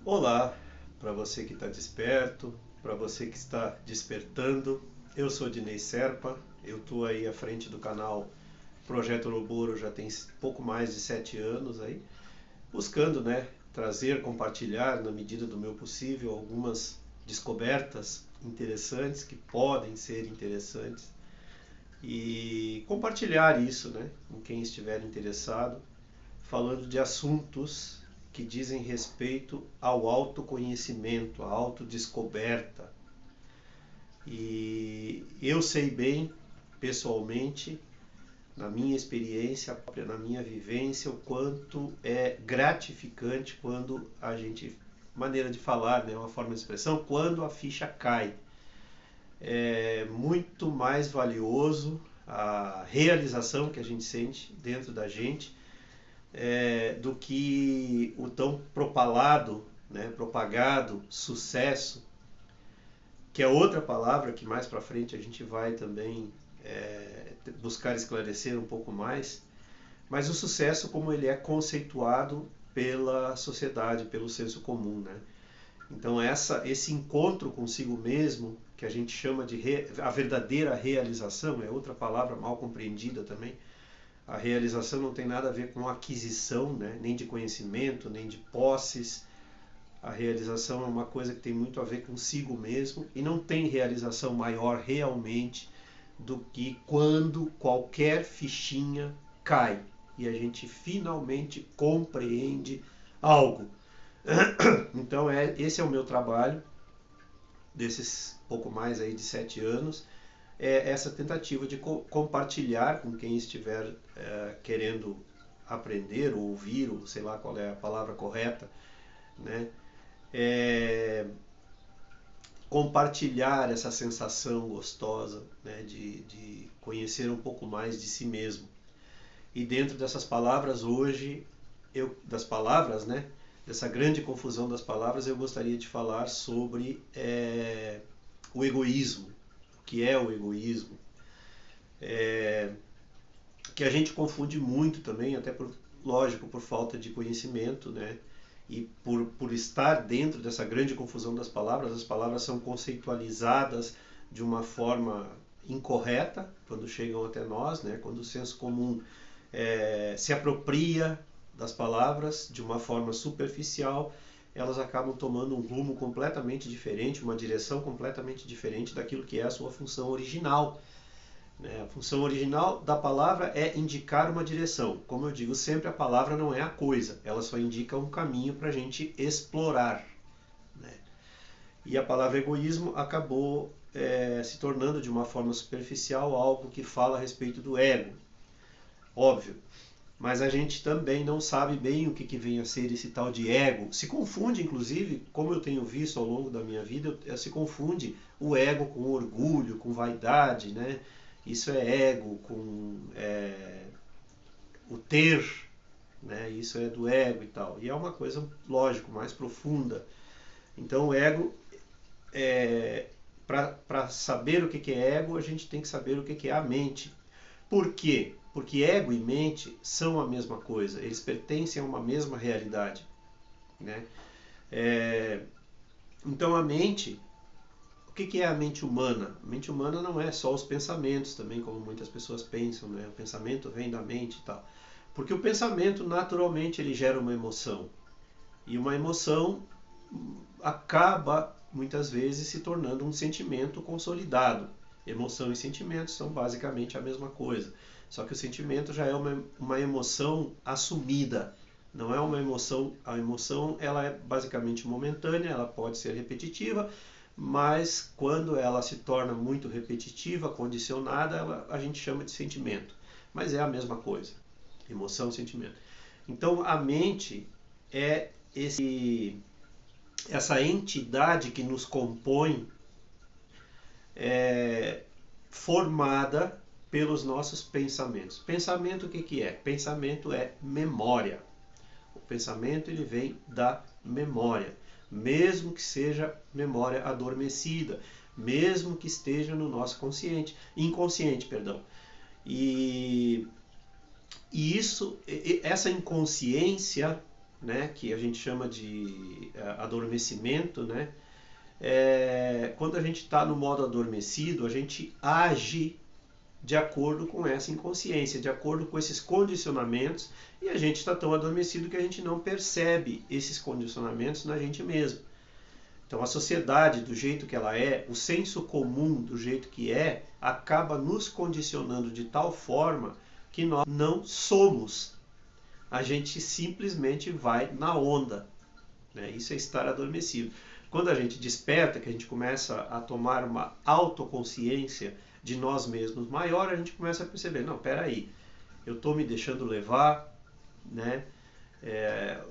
Olá, para você que está desperto, para você que está despertando. Eu sou Dinei Serpa, eu estou aí à frente do canal Projeto Ouroboro já tem pouco mais de 7 anos aí, buscando, trazer, compartilhar na medida do meu possível algumas descobertas interessantes que podem ser interessantes e compartilhar isso, com quem estiver interessado, falando de assuntos que dizem respeito ao autoconhecimento, à autodescoberta. E eu sei bem, pessoalmente, na minha experiência, na minha vivência, o quanto é gratificante quando a gente, maneira de falar, uma forma de expressão, quando a ficha cai. É muito mais valioso a realização que a gente sente dentro da gente do que o tão propagado sucesso, que é outra palavra que mais para frente a gente vai também buscar esclarecer um pouco mais, mas o sucesso como ele é conceituado pela sociedade, pelo senso comum, Então esse encontro consigo mesmo, que a gente chama de a verdadeira realização, é outra palavra mal compreendida também. A realização não tem nada a ver com aquisição, nem de conhecimento, nem de posses. A realização é uma coisa que tem muito a ver consigo mesmo e não tem realização maior realmente do que quando qualquer fichinha cai e a gente finalmente compreende algo. Então esse é o meu trabalho desses pouco mais aí de 7 anos, é essa tentativa de compartilhar com quem estiver querendo aprender ou ouvir, ou sei lá qual é a palavra correta, compartilhar essa sensação gostosa, de conhecer um pouco mais de si mesmo. E dentro dessas palavras hoje, dessa grande confusão das palavras, eu gostaria de falar sobre o egoísmo. O que é o egoísmo? Que a gente confunde muito também, até lógico, por falta de conhecimento, e por estar dentro dessa grande confusão das palavras, as palavras são conceitualizadas de uma forma incorreta quando chegam até nós, quando o senso comum se apropria das palavras de uma forma superficial, elas acabam tomando um rumo completamente diferente, uma direção completamente diferente daquilo que é a sua função original. A função original da palavra é indicar uma direção. Como eu digo sempre, a palavra não é a coisa, ela só indica um caminho para a gente explorar. E a palavra egoísmo acabou se tornando de uma forma superficial algo que fala a respeito do ego. Óbvio, mas a gente também não sabe bem o que vem a ser esse tal de ego. Se confunde, inclusive, como eu tenho visto ao longo da minha vida, se confunde o ego com orgulho, com vaidade, Isso é ego, com o ter, Isso é do ego e tal. E é uma coisa, lógico, mais profunda. Então o ego, para saber o que é ego, a gente tem que saber o que é a mente. Por quê? Porque ego e mente são a mesma coisa, eles pertencem a uma mesma realidade. Então a mente, o que é a mente humana? A mente humana não é só os pensamentos também, como muitas pessoas pensam, O pensamento vem da mente e tal. Porque o pensamento, naturalmente, ele gera uma emoção. E uma emoção acaba, muitas vezes, se tornando um sentimento consolidado. Emoção e sentimento são basicamente a mesma coisa. Só que o sentimento já é uma emoção assumida. Não é uma emoção. A emoção ela é basicamente momentânea, ela pode ser repetitiva, mas quando ela se torna muito repetitiva, condicionada, a gente chama de sentimento. Mas é a mesma coisa. Emoção e sentimento. Então a mente é essa entidade que nos compõe, formada pelos nossos pensamentos. Pensamento o que é? Pensamento é memória. O pensamento ele vem da memória, mesmo que seja memória adormecida, mesmo que esteja no nosso inconsciente, perdão. E essa inconsciência né, que a gente chama de adormecimento, né, quando a gente está no modo adormecido, a gente age de acordo com essa inconsciência, de acordo com esses condicionamentos, e a gente está tão adormecido que a gente não percebe esses condicionamentos na gente mesmo. Então a sociedade do jeito que ela é, o senso comum do jeito que é, acaba nos condicionando de tal forma que nós não somos. A gente simplesmente vai na onda, né? Isso é estar adormecido. Quando a gente desperta, que a gente começa a tomar uma autoconsciência de nós mesmos maior, a gente começa a perceber, não, peraí, eu estou me deixando levar, né?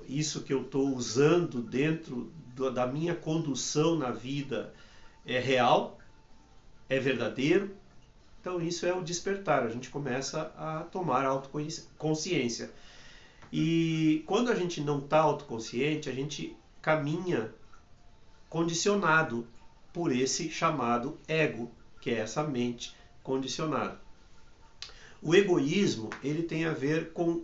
Isso que eu estou usando dentro da minha condução na vida é real, é verdadeiro. Então isso é o despertar, a gente começa a tomar autoconsciência. E quando a gente não está autoconsciente, a gente caminha condicionado por esse chamado ego, que é essa mente condicionada. O egoísmo, ele tem a ver com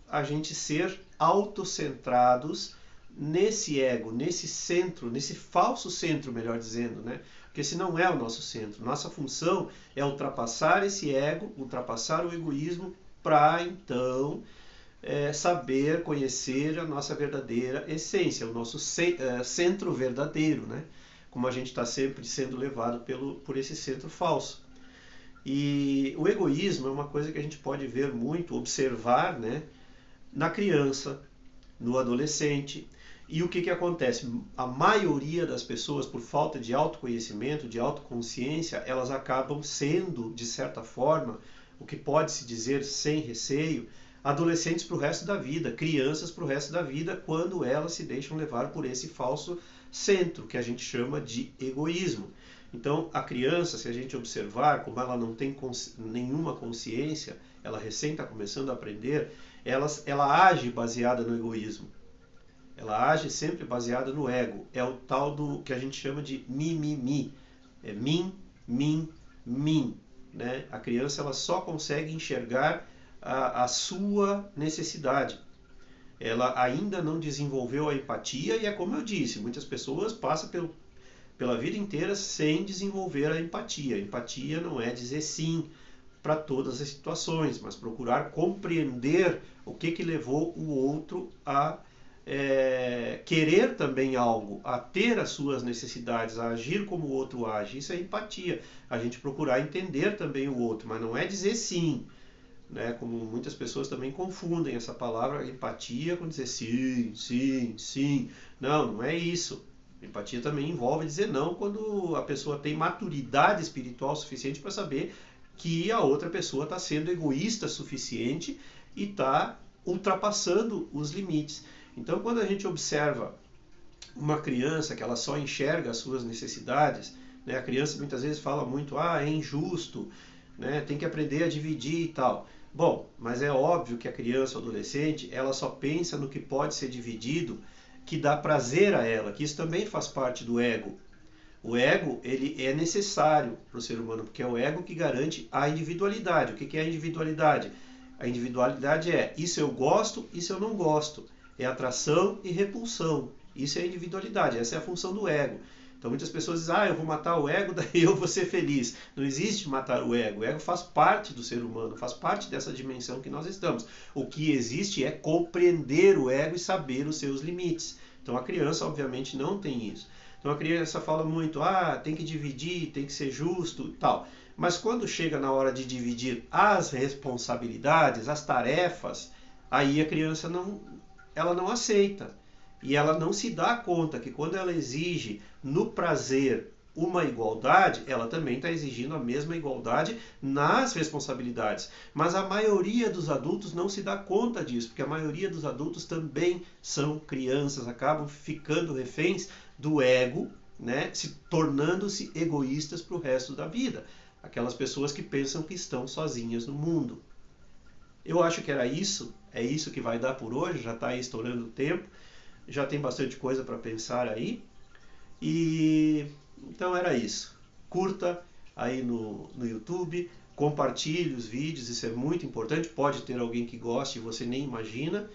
a gente ser autocentrados nesse ego, nesse centro, nesse falso centro, melhor dizendo, né? Porque esse não é o nosso centro. Nossa função é ultrapassar esse ego, ultrapassar o egoísmo, para então saber, conhecer a nossa verdadeira essência, o nosso centro verdadeiro, né? Como a gente está sempre sendo levado por esse centro falso. E o egoísmo é uma coisa que a gente pode ver muito, observar, né, na criança, no adolescente. E o que acontece? A maioria das pessoas, por falta de autoconhecimento, de autoconsciência, elas acabam sendo, de certa forma, o que pode-se dizer sem receio, adolescentes para o resto da vida, crianças para o resto da vida, quando elas se deixam levar por esse falso centro, que a gente chama de egoísmo. Então, a criança, se a gente observar, como ela não tem nenhuma consciência, ela recém está começando a aprender, ela age baseada no egoísmo. Ela age sempre baseada no ego. É o tal do que a gente chama de mimimi. É mim, mim. Né? A criança ela só consegue enxergar a sua necessidade. Ela ainda não desenvolveu a empatia e é como eu disse, muitas pessoas passam pela vida inteira sem desenvolver a empatia. A empatia não é dizer sim para todas as situações, mas procurar compreender o que levou o outro a querer também algo, a ter as suas necessidades, a agir como o outro age. Isso é empatia. A gente procurar entender também o outro, mas não é dizer sim. Né? Como muitas pessoas também confundem essa palavra empatia com dizer sim, sim, sim. Não, não é isso. Empatia também envolve dizer não quando a pessoa tem maturidade espiritual suficiente para saber que a outra pessoa está sendo egoísta suficiente e está ultrapassando os limites. Então, quando a gente observa uma criança que ela só enxerga as suas necessidades, né, a criança muitas vezes fala muito, é injusto, né, tem que aprender a dividir e tal. Bom, mas é óbvio que a criança ou adolescente, ela só pensa no que pode ser dividido, que dá prazer a ela, que isso também faz parte do ego. O ego, ele é necessário para o ser humano, porque é o ego que garante a individualidade. O que é a individualidade? A individualidade é isso eu gosto, isso eu não gosto. É atração e repulsão. Isso é individualidade, essa é a função do ego. Então muitas pessoas dizem, eu vou matar o ego, daí eu vou ser feliz. Não existe matar o ego. O ego faz parte do ser humano, faz parte dessa dimensão que nós estamos. O que existe é compreender o ego e saber os seus limites. Então a criança, obviamente, não tem isso. Então a criança fala muito, tem que dividir, tem que ser justo e tal. Mas quando chega na hora de dividir as responsabilidades, as tarefas, aí a criança ela não aceita. E ela não se dá conta que quando ela exige no prazer uma igualdade, ela também está exigindo a mesma igualdade nas responsabilidades. Mas a maioria dos adultos não se dá conta disso, porque a maioria dos adultos também são crianças, acabam ficando reféns do ego, né, se tornando-se egoístas para o resto da vida. Aquelas pessoas que pensam que estão sozinhas no mundo. Eu acho que era isso, é isso que vai dar por hoje, já está aí estourando o tempo. Já tem bastante coisa para pensar aí. E então era isso. Curta aí no YouTube, compartilhe os vídeos, isso é muito importante. Pode ter alguém que goste e você nem imagina.